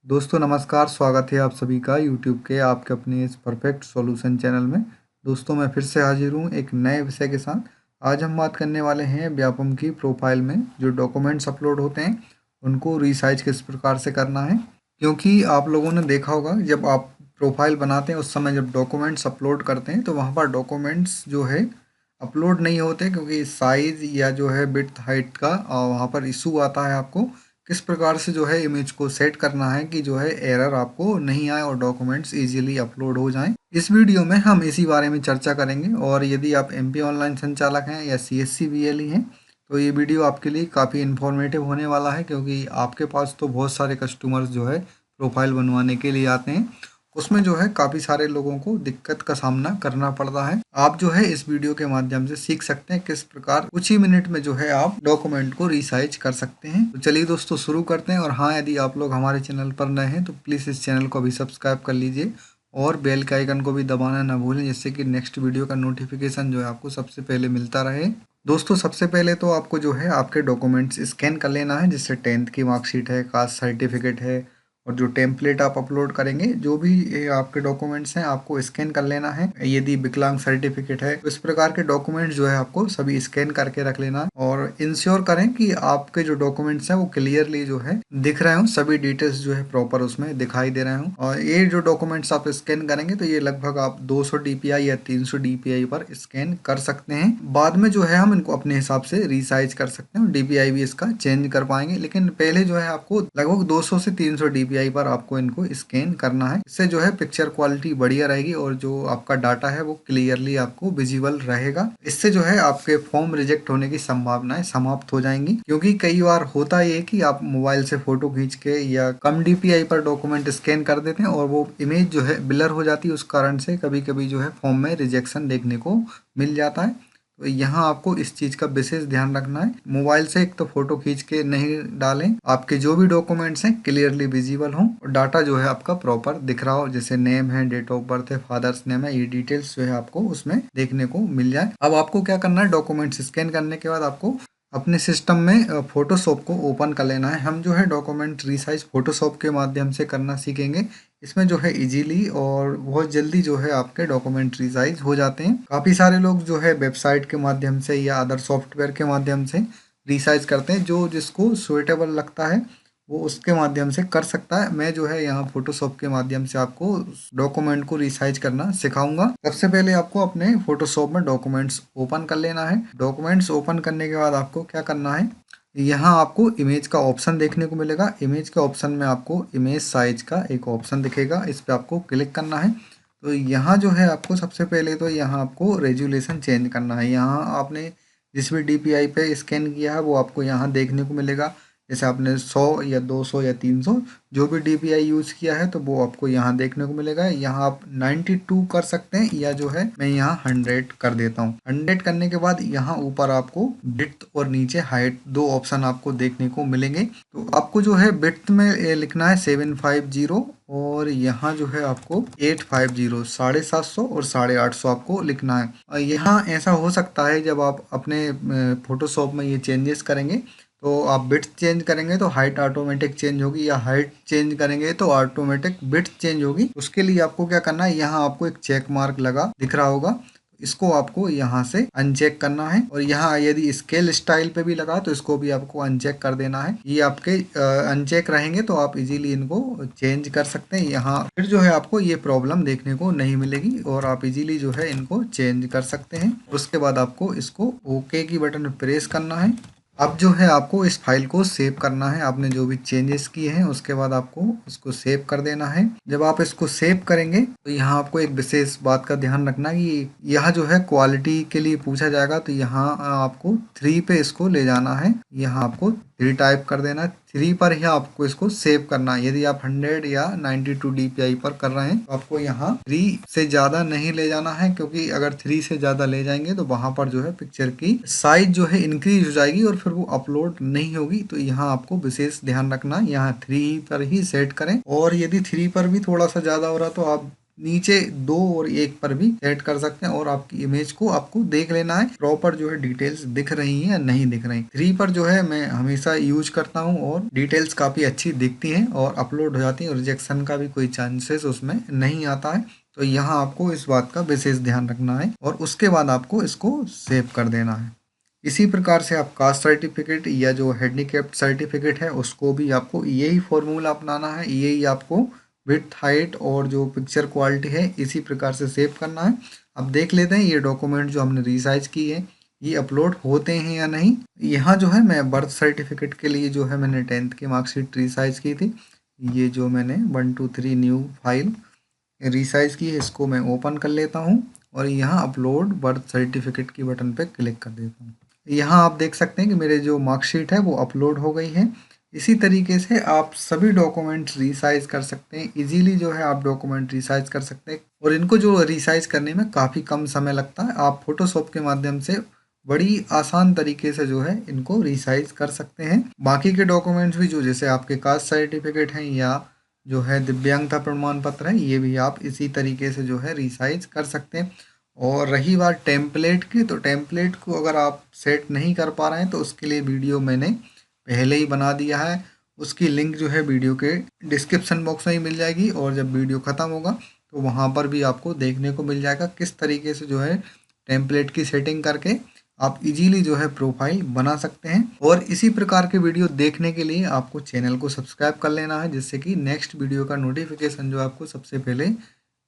दोस्तों नमस्कार, स्वागत है आप सभी का यूट्यूब के आपके अपने इस परफेक्ट सॉल्यूशन चैनल में। दोस्तों मैं फिर से हाजिर हूँ एक नए विषय के साथ। आज हम बात करने वाले हैं व्यापम की प्रोफाइल में जो डॉक्यूमेंट्स अपलोड होते हैं उनको रिसाइज किस प्रकार से करना है। क्योंकि आप लोगों ने देखा होगा जब आप प्रोफाइल बनाते हैं उस समय जब डॉक्यूमेंट्स अपलोड करते हैं तो वहाँ पर डॉक्यूमेंट्स जो है अपलोड नहीं होते, क्योंकि साइज़ या जो है विड्थ हाइट का वहाँ पर इशू आता है। आपको किस प्रकार से जो है इमेज को सेट करना है कि जो है एरर आपको नहीं आए और डॉक्यूमेंट्स इजीली अपलोड हो जाएं। इस वीडियो में हम इसी बारे में चर्चा करेंगे। और यदि आप एमपी ऑनलाइन संचालक हैं या सीएससी वीएलई हैं तो ये वीडियो आपके लिए काफ़ी इन्फॉर्मेटिव होने वाला है, क्योंकि आपके पास तो बहुत सारे कस्टमर्स जो है प्रोफाइल बनवाने के लिए आते हैं, उसमें जो है काफ़ी सारे लोगों को दिक्कत का सामना करना पड़ता है। आप जो है इस वीडियो के माध्यम से सीख सकते हैं किस प्रकार कुछ ही मिनट में जो है आप डॉक्यूमेंट को रिसाइज कर सकते हैं। तो चलिए दोस्तों शुरू करते हैं। और हाँ, यदि आप लोग हमारे चैनल पर नए हैं तो प्लीज़ इस चैनल को अभी सब्सक्राइब कर लीजिए और बेल के आइकन को भी दबाना ना भूलें, जिससे कि नेक्स्ट वीडियो का नोटिफिकेशन जो है आपको सबसे पहले मिलता रहे। दोस्तों सबसे पहले तो आपको जो है आपके डॉक्यूमेंट्स स्कैन कर लेना है, जिससे 10th की मार्कशीट है, कास्ट सर्टिफिकेट है और जो टेम्पलेट आप अपलोड करेंगे, जो भी आपके डॉक्यूमेंट्स हैं आपको स्कैन कर लेना है। यदि विकलांग सर्टिफिकेट है तो इस प्रकार के डॉक्यूमेंट्स जो है आपको सभी स्कैन करके रख लेना है और इंश्योर करें कि आपके जो डॉक्यूमेंट्स हैं वो क्लियरली जो है दिख रहे हों, सभी डिटेल्स जो है प्रॉपर उसमें दिखाई दे रहे हों। और ये जो डॉक्यूमेंट्स आप स्कैन करेंगे तो ये लगभग आप 200 DPI या 300 DPI पर स्कैन कर सकते हैं। बाद में जो है हम इनको अपने हिसाब से रिसाइज कर सकते हैं, DPI भी इसका चेंज कर पाएंगे, लेकिन पहले जो है आपको लगभग 200 से 300 DPI पर आपको इनको स्कैन करना है। इससे जो है पिक्चर क्वालिटी बढ़िया रहेगी और जो आपका डाटा है वो क्लियरली आपको विजिबल रहेगा। इससे जो है आपके फॉर्म रिजेक्ट होने की संभावनाएं समाप्त हो जाएंगी, क्योंकि कई बार होता है कि आप मोबाइल से फोटो खींच के या कम DPI पर डॉक्यूमेंट स्कैन कर देते हैं और वो इमेज जो है ब्लर हो जाती है। उस कारण से कभी कभी जो है फॉर्म में रिजेक्शन देखने को मिल जाता है। तो यहाँ आपको इस चीज़ का विशेष ध्यान रखना है। मोबाइल से एक तो फोटो खींच के नहीं डालें, आपके जो भी डॉक्यूमेंट्स हैं क्लियरली विजिबल हों और डाटा जो है आपका प्रॉपर दिख रहा हो, जैसे नेम है, डेट ऑफ बर्थ है, फादर्स नेम है, ये डिटेल्स जो है आपको उसमें देखने को मिल जाए। अब आपको क्या करना है, डॉक्यूमेंट्स स्कैन करने के बाद आपको अपने सिस्टम में फोटोशॉप को ओपन कर लेना है। हम जो है डॉक्यूमेंट रिसाइज फोटोशॉप के माध्यम से करना सीखेंगे। इसमें जो है इजीली और बहुत जल्दी जो है आपके डॉक्यूमेंट रिसाइज हो जाते हैं। काफ़ी सारे लोग जो है वेबसाइट के माध्यम से या अदर सॉफ्टवेयर के माध्यम से रिसाइज करते हैं, जो जिसको सुइटेबल लगता है वो उसके माध्यम से कर सकता है। मैं जो है यहाँ फोटोशॉप के माध्यम से आपको डॉक्यूमेंट को रिसाइज करना सिखाऊंगा। सबसे पहले आपको अपने फोटोशॉप में डॉक्यूमेंट्स ओपन कर लेना है। डॉक्यूमेंट्स ओपन करने के बाद आपको क्या करना है, यहाँ आपको इमेज का ऑप्शन देखने को मिलेगा। इमेज के ऑप्शन में आपको इमेज साइज का एक ऑप्शन दिखेगा, इस पर आपको क्लिक करना है। तो यहाँ जो है आपको सबसे पहले तो यहाँ आपको रेजुलेशन चेंज करना है। यहाँ आपने जिस भी DPI पे स्कैन किया है वो आपको यहाँ देखने को मिलेगा। जैसे आपने 100 या 200 या 300 जो भी DPI यूज़ किया है तो वो आपको यहाँ देखने को मिलेगा। यहाँ आप 92 कर सकते हैं या जो है मैं यहाँ 100 कर देता हूँ। 100 करने के बाद यहाँ ऊपर आपको विड्थ और नीचे हाइट दो ऑप्शन आपको देखने को मिलेंगे। तो आपको जो है विड्थ में लिखना है 750 और यहाँ जो है आपको 850, 750 और 850 आपको लिखना है। और यहाँ ऐसा हो सकता है जब आप अपने फोटोशॉप में ये चेंजेस करेंगे तो आप विड्थ चेंज करेंगे तो हाइट ऑटोमेटिक चेंज होगी, या हाइट चेंज करेंगे तो ऑटोमेटिक विड्थ चेंज होगी। उसके लिए आपको क्या करना है, यहाँ आपको एक चेक मार्क लगा दिख रहा होगा, इसको आपको यहाँ से अनचेक करना है। और यहाँ यदि स्केल स्टाइल पे भी लगा तो इसको भी आपको अनचेक कर देना है। ये आपके अनचेक रहेंगे तो आप इजीली इनको चेंज कर सकते हैं। यहाँ फिर जो है आपको ये प्रॉब्लम देखने को नहीं मिलेगी और आप इजीली जो है इनको चेंज कर सकते हैं। उसके बाद आपको इसको ओके की बटन प्रेस करना है। अब जो है आपको इस फाइल को सेव करना है। आपने जो भी चेंजेस किए हैं उसके बाद आपको उसको सेव कर देना है। जब आप इसको सेव करेंगे तो यहाँ आपको एक विशेष बात का ध्यान रखना है कि यहाँ जो है क्वालिटी के लिए पूछा जाएगा, तो यहाँ आपको 3 पे इसको ले जाना है। यहाँ आपको 3 टाइप कर देना है, 3 पर ही आपको इसको सेव करना है। यदि आप 100 या 92 DPI पर कर रहे हैं तो आपको यहाँ 3 से ज़्यादा नहीं ले जाना है, क्योंकि अगर 3 से ज़्यादा ले जाएंगे तो वहाँ पर जो है पिक्चर की साइज जो है इंक्रीज हो जाएगी और फिर वो अपलोड नहीं होगी। तो यहाँ आपको विशेष ध्यान रखना है, यहाँ 3 पर ही सेट करें। और यदि 3 पर भी थोड़ा सा ज़्यादा हो रहा तो आप नीचे 2 और 1 पर भी सेट कर सकते हैं और आपकी इमेज को आपको देख लेना है प्रॉपर जो है डिटेल्स दिख रही हैं या नहीं दिख रही। 3 पर जो है मैं हमेशा यूज करता हूँ और डिटेल्स काफ़ी अच्छी दिखती हैं और अपलोड हो जाती हैं और रिजेक्शन का भी कोई चांसेस उसमें नहीं आता है। तो यहाँ आपको इस बात का विशेष ध्यान रखना है और उसके बाद आपको इसको सेव कर देना है। इसी प्रकार से आप कास्ट सर्टिफिकेट या जो हैंडीकैप्ड सर्टिफिकेट है उसको भी आपको यही फॉर्मूला अपनाना है, यही आपको विड्थ हाइट और जो पिक्चर क्वालिटी है इसी प्रकार से सेव करना है। अब देख लेते हैं ये डॉक्यूमेंट जो हमने रिसाइज की है ये अपलोड होते हैं या नहीं। यहाँ जो है मैं बर्थ सर्टिफिकेट के लिए जो है मैंने 10th की मार्कशीट रिसाइज की थी। ये जो मैंने 1 2 3 न्यू फाइल रिसाइज की है इसको मैं ओपन कर लेता हूँ और यहाँ अपलोड बर्थ सर्टिफिकेट की बटन पे क्लिक कर देता हूँ। यहाँ आप देख सकते हैं कि मेरे जो मार्कशीट है वो अपलोड हो गई है। इसी तरीके से आप सभी डॉक्यूमेंट्स रिसाइज कर सकते हैं। इजीली जो है आप डॉक्यूमेंट रिसाइज कर सकते हैं और इनको जो रिसाइज करने में काफ़ी कम समय लगता है। आप फोटोशॉप के माध्यम से बड़ी आसान तरीके से जो है इनको रिसाइज कर सकते हैं। बाकी के डॉक्यूमेंट्स भी जो जैसे आपके कास्ट सर्टिफिकेट हैं या जो है दिव्यांगता प्रमाण पत्र है ये भी आप इसी तरीके से जो है रिसाइज कर सकते हैं। और रही बात टेम्पलेट की, तो टेम्पलेट को अगर आप सेट नहीं कर पा रहे हैं तो उसके लिए वीडियो मैंने पहले ही बना दिया है। उसकी लिंक जो है वीडियो के डिस्क्रिप्शन बॉक्स में ही मिल जाएगी और जब वीडियो ख़त्म होगा तो वहाँ पर भी आपको देखने को मिल जाएगा किस तरीके से जो है टेम्पलेट की सेटिंग करके आप इजीली जो है प्रोफाइल बना सकते हैं। और इसी प्रकार के वीडियो देखने के लिए आपको चैनल को सब्सक्राइब कर लेना है जिससे कि नेक्स्ट वीडियो का नोटिफिकेशन जो आपको सबसे पहले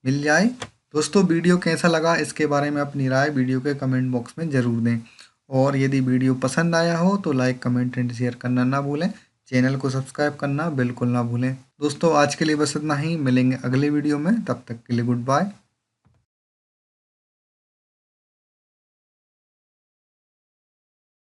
मिल जाए। दोस्तों वीडियो कैसा लगा इसके बारे में अपनी राय वीडियो के कमेंट बॉक्स में ज़रूर दें और यदि वीडियो पसंद आया हो तो लाइक कमेंट एंड शेयर करना ना भूलें। चैनल को सब्सक्राइब करना बिल्कुल ना भूलें। दोस्तों आज के लिए बस इतना ही, मिलेंगे अगले वीडियो में, तब तक के लिए गुड बाय।